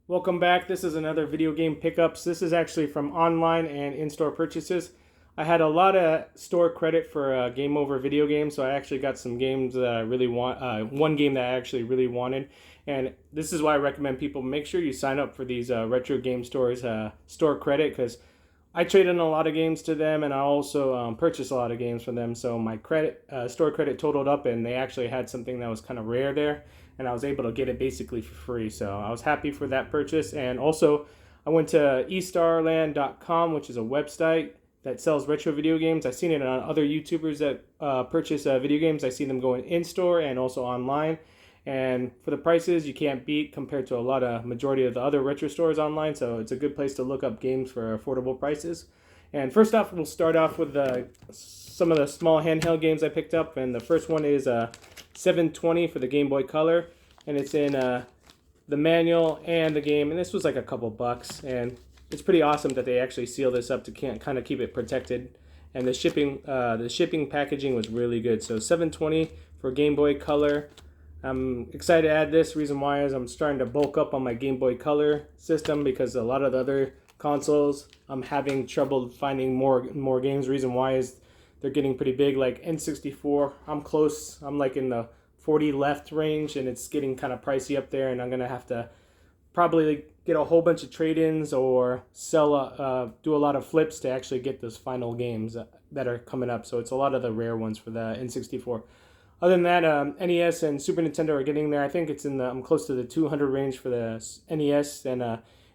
Welcome back. This is another video game pickups. This is actually from online and in-store purchases. I had a lot of store credit for game over video games, so I actually got some games that I really want. One game that I actually really wanted, and this is why I recommend people make sure you sign up for these retro game stores store credit, because I trade in a lot of games to them, and I also purchase a lot of games from them. So my credit store credit totaled up, and they actually had something that was kind of rare there, and I was able to get it basically for free. So I was happy for that purchase. And also, I went to estarland.com, which is a website that sells retro video games. I've seen it on other YouTubers that purchase video games. I see them going in store and also online. And for the prices, you can't beat compared to a lot of majority of the other retro stores online. So it's a good place to look up games for affordable prices. And first off, we'll start off with some of the small handheld games I picked up. And the first one is 720 for the Game Boy Color. And it's in the manual and the game. And this was like a couple bucks. And it's pretty awesome that they actually seal this up to kind of keep it protected. And the shipping packaging was really good. So 720 for Game Boy Color. I'm excited to add this. Reason why is I'm starting to bulk up on my Game Boy Color system because a lot of the other consoles I'm having trouble finding more games. Reason why is they're getting pretty big. Like N64, I'm close. I'm like in the 40 left range, and it's getting kind of pricey up there. And I'm gonna have to probably get a whole bunch of trade-ins or do a lot of flips to actually get those final games that are coming up. So it's a lot of the rare ones for the N64. Other than that, NES and Super Nintendo are getting there. I think I'm close to the 200 range for the NES and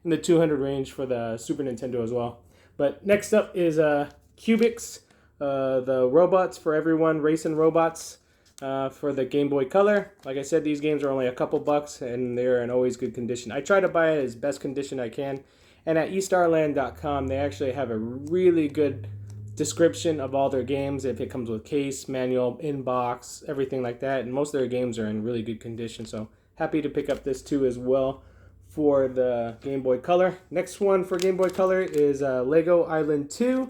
in the 200 range for the Super Nintendo as well. But next up is Cubics, the robots for everyone, racing robots for the Game Boy Color. Like I said, these games are only a couple bucks and they're in always good condition. I try to buy it as best condition I can. And at estarland.com, they actually have a really good description of all their games, if it comes with case, manual, inbox, everything like that. And most of their games are in really good condition. So happy to pick up this too as well for the Game Boy Color. Next one for Game Boy Color is Lego Island 2.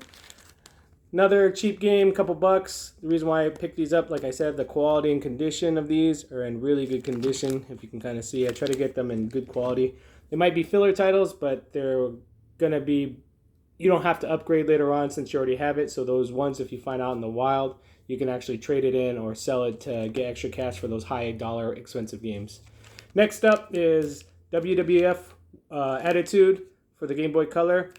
Another cheap game, couple bucks. The reason why I picked these up, like I said, the quality and condition of these are in really good condition. If you can kind of see, I try to get them in good quality. They might be filler titles, but they're going to be, you don't have to upgrade later on since you already have it. So those ones, if you find out in the wild, you can actually trade it in or sell it to get extra cash for those high dollar expensive games. Next up is WWF Attitude for the Game Boy Color.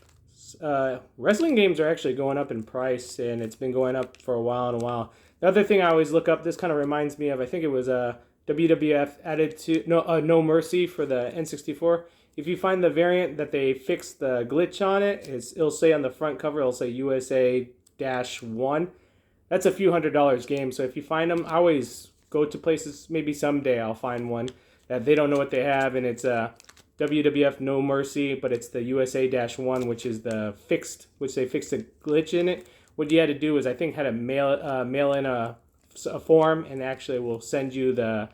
Wrestling games are actually going up in price, and it's been going up for a while. The other thing I always look up, this kind of reminds me of, I think it was WWF Attitude, No Mercy for the N64. If you find the variant that they fixed the glitch on it, it'll say on the front cover, it'll say USA-1. That's a few $100s game. So if you find them, I always go to places, maybe someday I'll find one that they don't know what they have, and it's WWF No Mercy, but it's the USA-1, which is which they fixed a glitch in it. What you had to do is, I think, had to mail in a form, and actually will send you the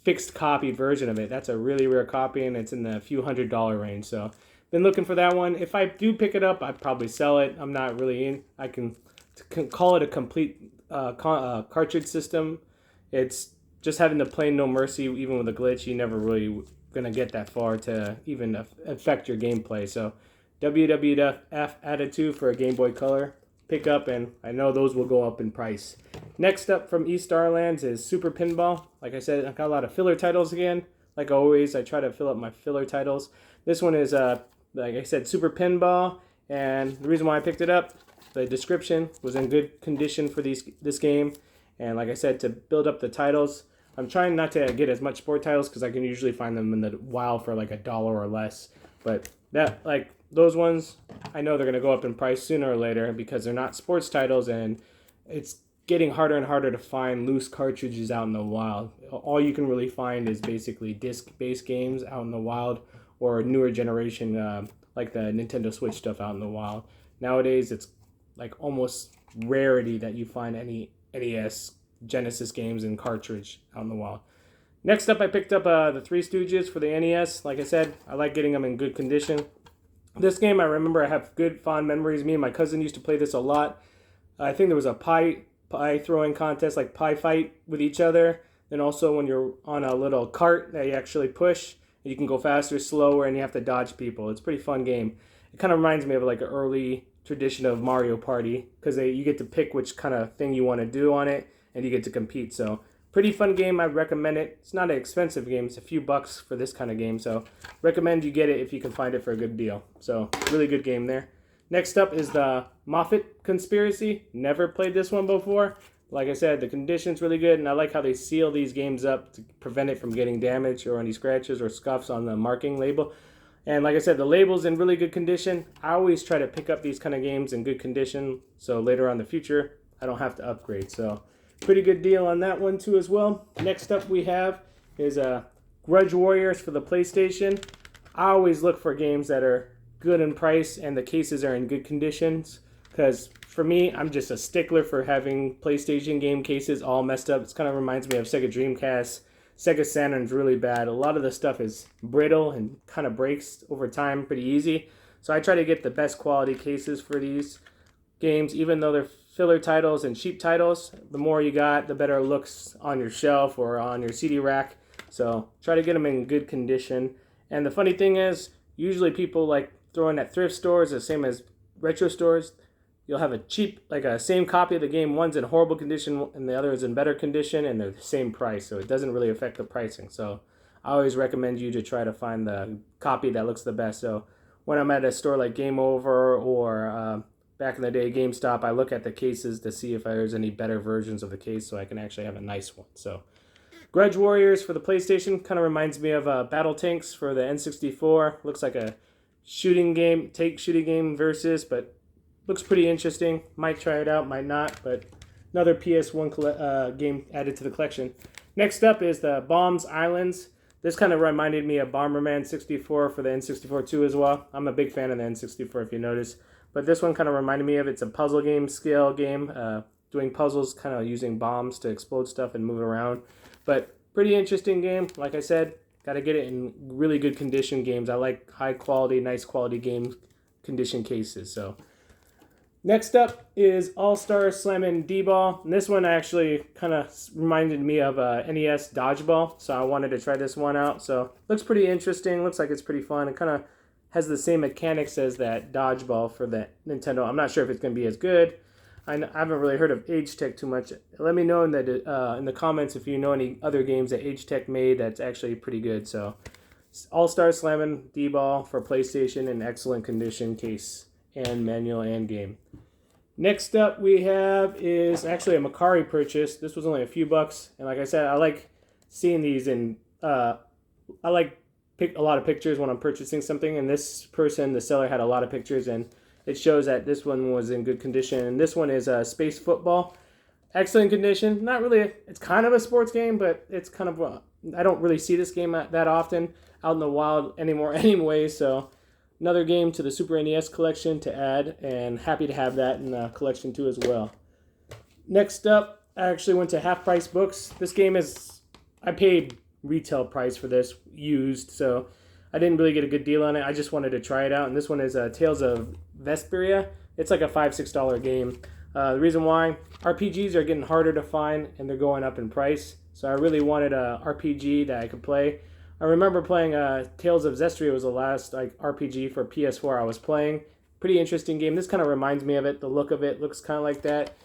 fixed copy version of it. That's a really rare copy, and it's in the few $100 range. So been looking for that one. If I do pick it up, I'd probably sell it. I'm not really in. I can call it a complete cartridge system. It's just having the plain No Mercy, even with a glitch, you never really gonna get that far to even affect your gameplay. So WWF Attitude for a Game Boy Color pick up, and I know those will go up in price. Next up from East Starlands is Super Pinball. Like I said, I've got a lot of filler titles again. Like always, I try to fill up my filler titles. This one is, like I said, Super Pinball, and the reason why I picked it up, the description was in good condition for this game, and like I said, to build up the titles, I'm trying not to get as much sport titles because I can usually find them in the wild for like $1 or less. But those ones, I know they're going to go up in price sooner or later because they're not sports titles, and it's getting harder and harder to find loose cartridges out in the wild. All you can really find is basically disc-based games out in the wild, or newer generation like the Nintendo Switch stuff out in the wild. Nowadays, it's like almost rarity that you find any NES Genesis games in cartridge out in the wild. Next up, I picked up the Three Stooges for the NES. Like I said, I like getting them in good condition. This game, I remember I have good, fond memories. Me and my cousin used to play this a lot. I think there was a pie throwing contest, like pie fight with each other. And also when you're on a little cart that you actually push, You can go faster, slower, and you have to dodge people. It's a pretty fun game. It kind of reminds me of like an early tradition of Mario Party, because you get to pick which kind of thing you want to do on it, and you get to compete. So pretty fun game. I'd recommend it. It's not an expensive game. It's a few bucks for this kind of game. So recommend you get it if you can find it for a good deal. So really good game there. Next up is the Moffett Conspiracy. Never played this one before. Like I said, the condition's really good, and I like how they seal these games up to prevent it from getting damaged or any scratches or scuffs on the marking label. And like I said, the label's in really good condition. I always try to pick up these kind of games in good condition, so later on in the future, I don't have to upgrade. So pretty good deal on that one too as well. Next up we have is Grudge Warriors for the PlayStation. I always look for games that are good in price and the cases are in good conditions, because for me, I'm just a stickler for having PlayStation game cases all messed up. It kind of reminds me of Sega Dreamcast. Sega Saturn's really bad. A lot of the stuff is brittle and kind of breaks over time pretty easy. So I try to get the best quality cases for these games, even though they're filler titles and cheap titles. The more you got, the better it looks on your shelf or on your CD rack. So try to get them in good condition. And the funny thing is, usually people like throwing at thrift stores, the same as retro stores. You'll have a cheap, like a same copy of the game. One's in horrible condition and the other is in better condition, and they're the same price, so it doesn't really affect the pricing. So I always recommend you to try to find the copy that looks the best. So when I'm at a store like Game Over or back in the day GameStop, I look at the cases to see if there's any better versions of the case so I can actually have a nice one. So Grudge Warriors for the PlayStation kind of reminds me of Battle Tanks for the N64. Looks like a shooting game versus, but looks pretty interesting. Might try it out, might not, but another PS1 game added to the collection. Next up is the Bombs Islands. This kind of reminded me of Bomberman 64 for the N64 too as well. I'm a big fan of the N64 if you notice. But this one kind of reminded me of, it's a puzzle game, scale game, doing puzzles, kind of using bombs to explode stuff and move it around. But pretty interesting game. Like I said, got to get it in really good condition games. I like high quality, nice quality game condition cases. So next up is All-Star Slammin' D-Ball. And this one actually kind of reminded me of NES Dodgeball, so I wanted to try this one out. So looks pretty interesting. Looks like it's pretty fun. It kind of has the same mechanics as that Dodgeball for the Nintendo. I'm not sure if it's going to be as good. I haven't really heard of Age Tech too much. Let me know in the comments if you know any other games that Age Tech made that's actually pretty good. So All-Star Slammin' D-Ball for PlayStation in excellent condition case and manual and game. Next up we have is actually a Macari purchase. This was only a few bucks, and like I said, I like seeing these in I like pick a lot of pictures when I'm purchasing something, and this person, the seller, had a lot of pictures, and it shows that this one was in good condition. And this one is Space Football. Excellent condition. Not really, it's kind of a sports game, but it's kind of I don't really see this game that often out in the wild anymore anyway, so another game to the Super NES collection to add, and happy to have that in the collection too as well. Next up, I actually went to Half Price Books. This game I paid retail price for this, used, so I didn't really get a good deal on it. I just wanted to try it out, and this one is Tales of Vesperia. It's like a $5-6 game. The reason why, RPGs are getting harder to find, and they're going up in price, so I really wanted a RPG that I could play. I remember playing Tales of Zestria was the last RPG for PS4 I was playing. Pretty interesting game. This kind of reminds me of it. The look of it looks kind of like that.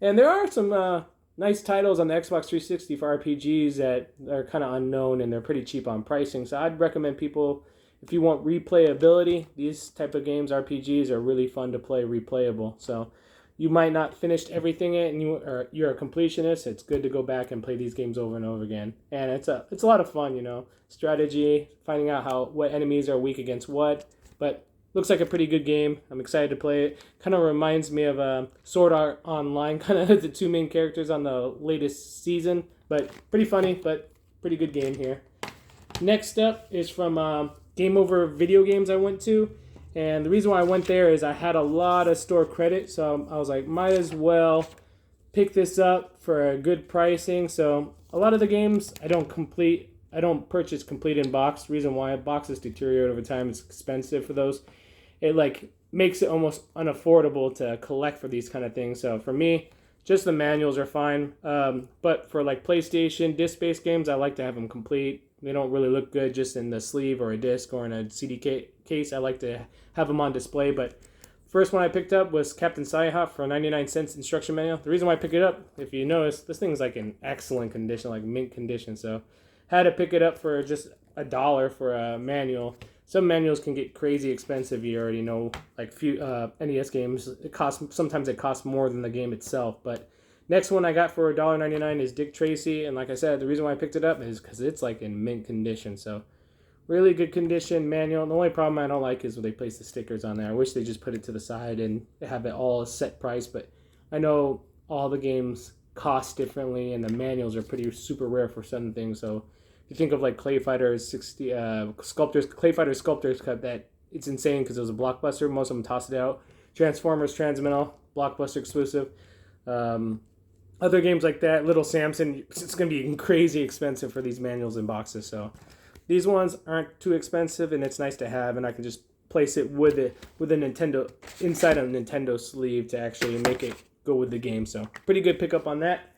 And there are some nice titles on the Xbox 360 for RPGs that are kind of unknown, and they're pretty cheap on pricing. So I'd recommend people, if you want replayability, these type of games, RPGs, are really fun to play, replayable. So you might not finish everything and you're a completionist. It's good to go back and play these games over and over again. And it's a lot of fun, strategy, finding out what enemies are weak against what. But looks like a pretty good game. I'm excited to play it. Kind of reminds me of Sword Art Online, kind of the two main characters on the latest season. But pretty funny, but pretty good game here. Next up is from Game Over Video Games I went to. And the reason why I went there is I had a lot of store credit, so I was like, might as well pick this up for a good pricing. So a lot of the games I don't purchase complete in box. Reason why, boxes deteriorate over time. It's expensive for those. It makes it almost unaffordable to collect for these kind of things. So for me, just the manuals are fine. But for PlayStation disc-based games, I like to have them complete. They don't really look good just in the sleeve or a disc or in a CD case. I like to have them on display, but first one I picked up was Captain Sci-Hop for 99 cents instruction manual. The reason why I picked it up, if you notice, this thing's like in excellent condition, like mint condition. So had to pick it up for just $1 for a manual. Some manuals can get crazy expensive. You already know, like few NES games, sometimes it costs more than the game itself. But next one I got for $1.99 is Dick Tracy, and like I said, the reason why I picked it up is because it's like in mint condition. So really good condition manual. The only problem I don't like is when they place the stickers on there. I wish they just put it to the side and have it all a set price, but I know all the games cost differently, and the manuals are pretty super rare for some things. So if you think of like Clay Fighters 60 Clay Fighter Sculptors Cut, that it's insane because it was a Blockbuster. Most of them tossed it out. Transformers Transmetal, Blockbuster exclusive. Other games like that, Little Samson, it's going to be crazy expensive for these manuals and boxes. So these ones aren't too expensive, and it's nice to have, and I can just place it with a Nintendo inside a Nintendo sleeve to actually make it go with the game. So pretty good pickup on that.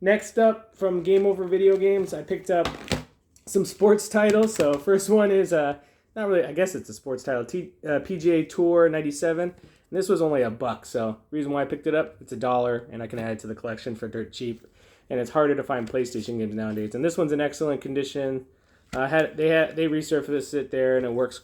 Next up, from Game Over Video Games, I picked up some sports titles. So first one is not really, I guess it's a sports title, PGA Tour 97. And this was only $1. So reason why I picked it up, it's $1, and I can add it to the collection for dirt cheap. And it's harder to find PlayStation games nowadays. And this one's in excellent condition. They resurfaced it there, and it works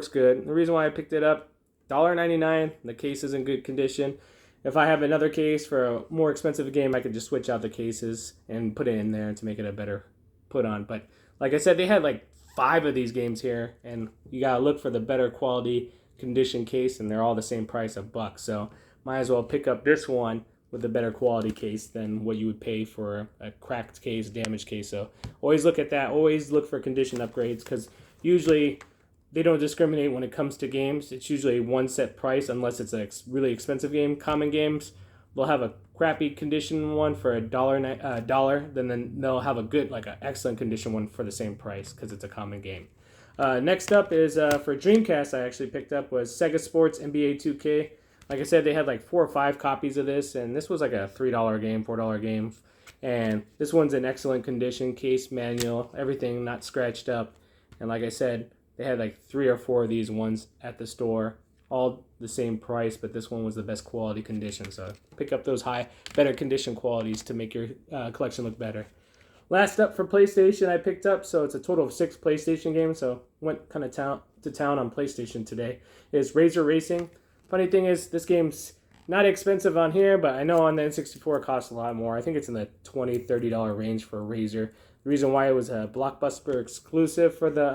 good. The reason why I picked it up, $1.99. The case is in good condition. If I have another case for a more expensive game, I could just switch out the cases and put it in there to make it a better put on. But like I said, they had like 5 of these games here, and you gotta look for the better quality condition case, and they're all the same price, $1. So might as well pick up this one with a better quality case than what you would pay for a cracked case, damaged case. So always look at that. Always look for condition upgrades, because usually they don't discriminate when it comes to games. It's usually one set price unless it's a really expensive game. Common games, they'll have a crappy condition one for $1, then they'll have a good, like an excellent condition one for the same price because it's a common game. Next up is for Dreamcast, I actually picked up was Sega Sports NBA 2K. Like I said, they had like 4 or 5 copies of this, and this was like a $3 game, $4 game. And this one's in excellent condition, case, manual, everything not scratched up. And like I said, they had like 3 or 4 of these ones at the store, all the same price, but this one was the best quality condition. So pick up those better condition qualities to make your collection look better. Last up for PlayStation, I picked up, so it's a total of 6 PlayStation games, so went kind of to town on PlayStation today, is Razer Racing. Funny thing is, this game's not expensive on here, but I know on the N64 it costs a lot more. I think it's in the $20, $30 range for a Razer. The reason why it was a Blockbuster exclusive for the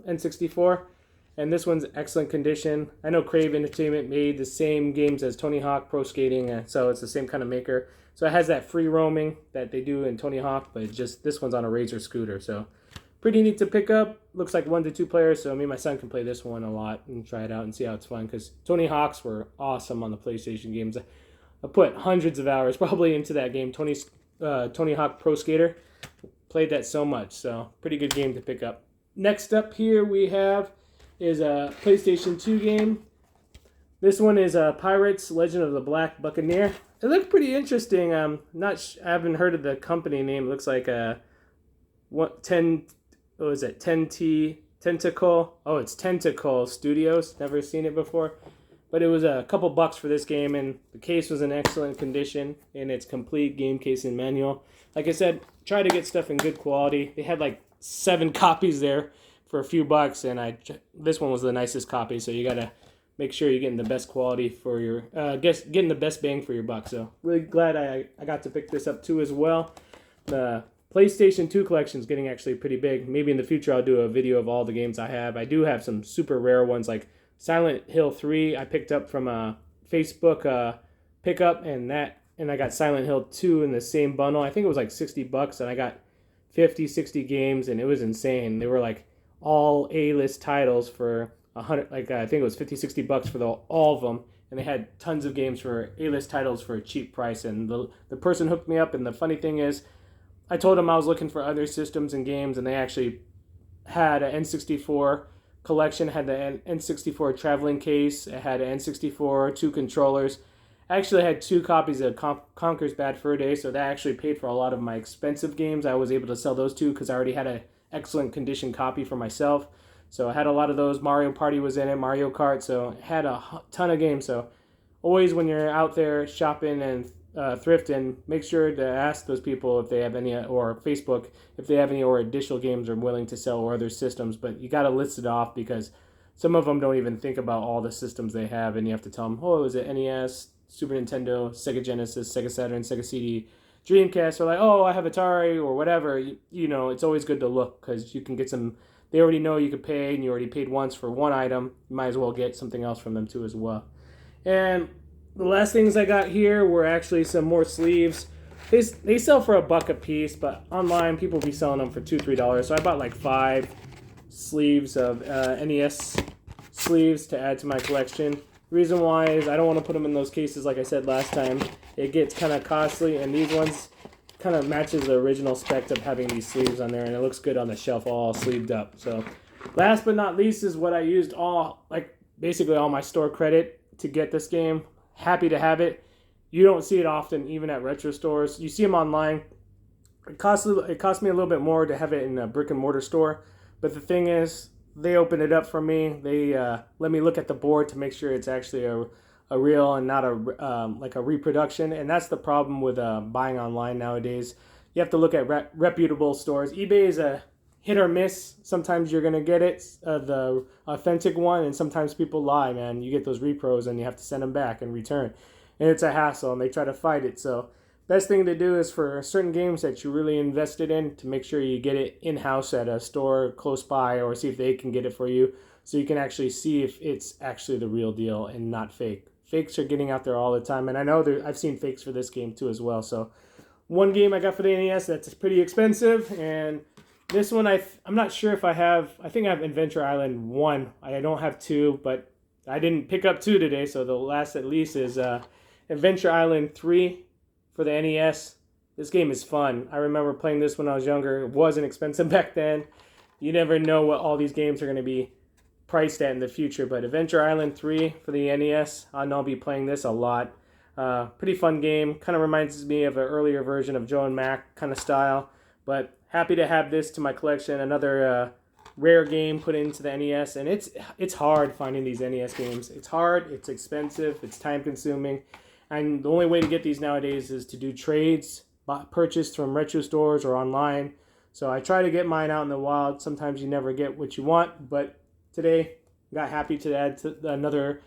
N64. And this one's excellent condition. I know Crave Entertainment made the same games as Tony Hawk Pro Skating, so it's the same kind of maker. So it has that free roaming that they do in Tony Hawk, but just this one's on a Razer scooter. So pretty neat to pick up. Looks like 1 to 2 players, so me and my son can play this one a lot and try it out and see how it's fun, because Tony Hawks were awesome on the PlayStation games. I put hundreds of hours probably into that game, Tony Hawk Pro Skater. Played that so much, so pretty good game to pick up. Next up here we have is a PlayStation 2 game. This one is Pirates Legend of the Black Buccaneer. It looked pretty interesting. I haven't heard of the company name. It looks like 10T Tentacle. Oh, it's Tentacle Studios. Never seen it before. But it was a couple bucks for this game, and the case was in excellent condition in its complete game case and manual. Like I said, try to get stuff in good quality. They had like 7 copies there for a few bucks, and this one was the nicest copy, so you gotta make sure you're getting the best quality for your getting the best bang for your buck. So really glad I got to pick this up too as well. The PlayStation 2 collection is getting actually pretty big. Maybe in the future I'll do a video of all the games I have. I do have some super rare ones like Silent Hill 3 I picked up from a Facebook pickup, and I got Silent Hill 2 in the same bundle. I think it was like $60, and I got 50, 60 games, and it was insane. They were like all A-list titles for $100, like I think it was 50, $60 for all of them, and they had tons of games for A-list titles for a cheap price. And the person hooked me up, and the funny thing is, I told them I was looking for other systems and games, and they actually had an N64 collection, had the N64 traveling case, it had an N64, 2 controllers. I actually had 2 copies of Conker's Bad Fur Day, so that actually paid for a lot of my expensive games. I was able to sell those 2 because I already had a excellent condition copy for myself. So I had a lot of those. Mario Party was in it, Mario Kart. So I had a ton of games. So always when you're out there shopping and thrifting, make sure to ask those people if they have any, or Facebook, if they have any or additional games are willing to sell or other systems. But you got to list it off because some of them don't even think about all the systems they have, and you have to tell them, oh, is it NES, Super Nintendo, Sega Genesis, Sega Saturn, Sega CD, Dreamcast, or like, oh, I have Atari or whatever. You know, it's always good to look because you can get some. They already know you could pay, and you already paid once for one item. You might as well get something else from them too as well. And the last things I got here were actually some more sleeves. They sell for $1 a piece, but online people be selling them for $2-3. So I bought like 5 sleeves of NES sleeves to add to my collection. Reason why is I don't want to put them in those cases like I said last time. It gets kind of costly, and these ones kind of matches the original spec of having these sleeves on there, and it looks good on the shelf all sleeved up. So last but not least is what I used basically all my store credit to get this game. Happy to have it. You don't see it often even at retro stores. You see them online. It cost me a little bit more to have it in a brick and mortar store, but the thing is they opened it up for me. They let me look at the board to make sure it's actually a real and not a reproduction. And that's the problem with buying online nowadays. You have to look at reputable stores. eBay is a hit or miss. Sometimes you're gonna get it, the authentic one, and sometimes people lie, man. You get those repros and you have to send them back and return, and it's a hassle, and they try to fight it. So best thing to do is for certain games that you really invested in to make sure you get it in-house at a store close by, or see if they can get it for you so you can actually see if it's actually the real deal and not fake. Fakes are getting out there all the time, and I know I've seen fakes for this game too as well. So one game I got for the NES that's pretty expensive, and this one I'm not sure if I have. I think I have Adventure Island 1. I don't have 2, but I didn't pick up 2 today, so the last at least is Adventure Island 3 for the NES. This game is fun. I remember playing this when I was younger. It wasn't expensive back then. You never know what all these games are going to be priced at in the future, but Adventure Island 3 for the NES, I know I'll be playing this a lot. Pretty fun game. Kind of reminds me of an earlier version of Joe and Mac kind of style, but happy to have this to my collection. Another rare game put into the NES, and it's hard finding these NES games. It's hard, it's expensive, it's time consuming, and the only way to get these nowadays is to do trades, purchased from retro stores or online. So I try to get mine out in the wild. Sometimes you never get what you want, but today got happy to add another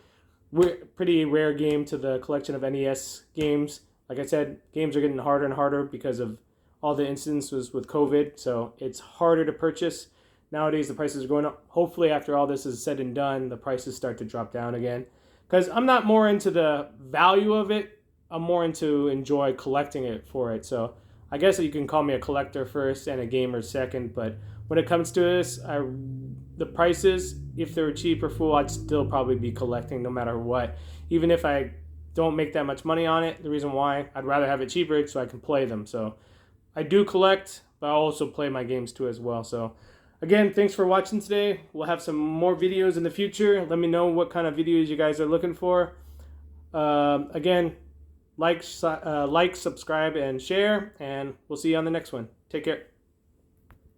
pretty rare game to the collection of NES games. Like I said, games are getting harder and harder because of all the instances with COVID, so it's harder to purchase. Nowadays, the prices are going up. Hopefully, after all this is said and done, the prices start to drop down again. Because I'm not more into the value of it. I'm more into enjoy collecting it for it. So I guess you can call me a collector first and a gamer second. But when it comes to this, the prices, if they were cheap or full, I'd still probably be collecting no matter what. Even if I don't make that much money on it, the reason why, I'd rather have it cheaper so I can play them. So I do collect, but I also play my games too as well. So again, thanks for watching today. We'll have some more videos in the future. Let me know what kind of videos you guys are looking for. Again, like, subscribe, and share, and we'll see you on the next one. Take care.